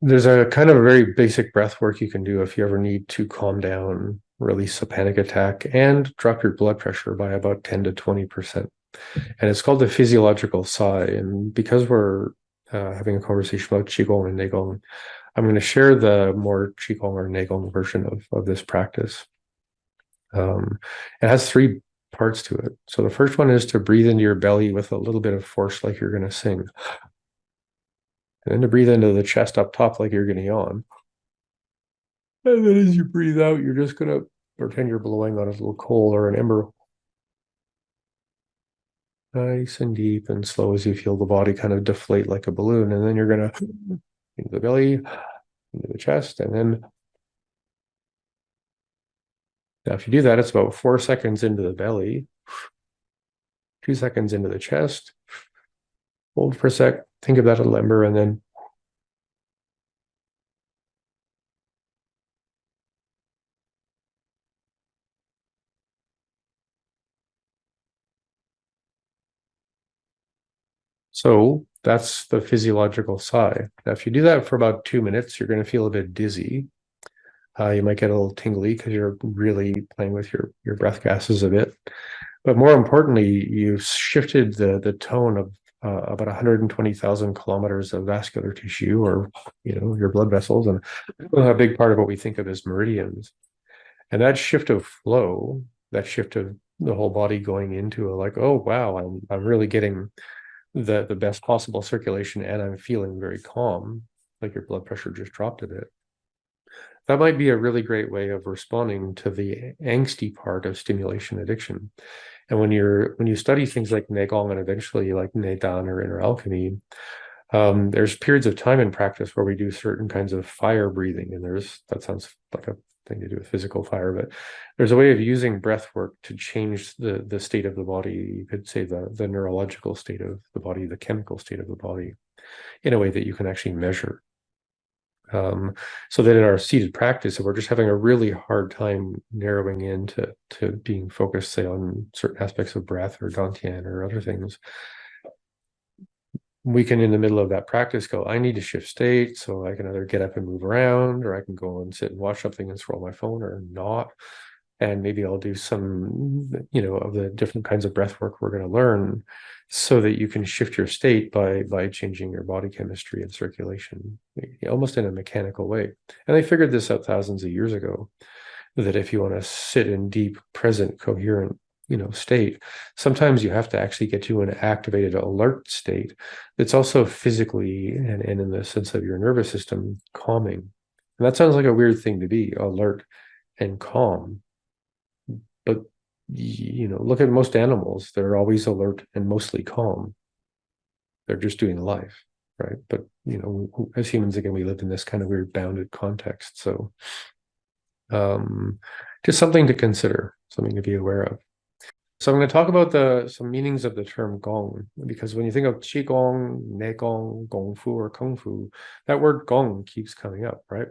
There's a kind of a very basic breath work you can do if you ever need to calm down, release a panic attack, and drop your blood pressure by about 10 to 20%. And it's called the physiological sigh. And because we're having a conversation about Qigong and Nei Gong, I'm going to share the more Qigong or Nei Gong version of this practice. It has three parts to it. So the first one is to breathe into your belly with a little bit of force, like you're going to sing. And then to breathe into the chest up top, like you're going to yawn. And then as you breathe out, you're just going to pretend you're blowing on a little coal or an ember. Nice and deep and slow as you feel the body kind of deflate like a balloon. And then you're going to into the belly, into the chest. And then now if you do that, it's about 4 seconds into the belly, 2 seconds into the chest. Hold for a sec, think of that little ember, and then so that's the physiological sigh. Now, if you do that for about 2 minutes, you're going to feel a bit dizzy. You might get a little tingly because you're really playing with your breath gases a bit. But more importantly, you've shifted the tone of about 120,000 kilometers of vascular tissue, or your blood vessels, and a big part of what we think of as meridians. And that shift of flow, that shift of the whole body going into a like, oh wow, I'm really getting the best possible circulation, and I'm feeling very calm, like your blood pressure just dropped a bit. That might be a really great way of responding to the angsty part of stimulation addiction. And when you study things like Nei Gong and eventually like Nei Dan or inner alchemy, there's periods of time in practice where we do certain kinds of fire breathing, and that sounds like a thing to do with physical fire, but there's a way of using breath work to change the state of the body. You could say the neurological state of the body, the chemical state of the body, in a way that you can actually measure. So that in our seated practice, if we're just having a really hard time narrowing into being focused, say, on certain aspects of breath or dantian or other things, we can, in the middle of that practice, go, I need to shift state, so I can either get up and move around, or I can go and sit and watch something and scroll my phone, or not. And maybe I'll do some, of the different kinds of breath work we're going to learn, so that you can shift your state by changing your body chemistry and circulation, almost in a mechanical way. And they figured this out thousands of years ago, that if you want to sit in deep, present, coherent, state, sometimes you have to actually get to an activated, alert state that's also physically and in the sense of your nervous system calming. And that sounds like a weird thing to be, alert and calm. But look at most animals. They're always alert and mostly calm. They're just doing life, right? But as humans, again, we live in this kind of weird bounded context. So just something to consider, something to be aware of. So I'm going to talk about some meanings of the term Gong, because when you think of Qigong, Nei Gong, Gong Fu, or Kung Fu, that word Gong keeps coming up, right?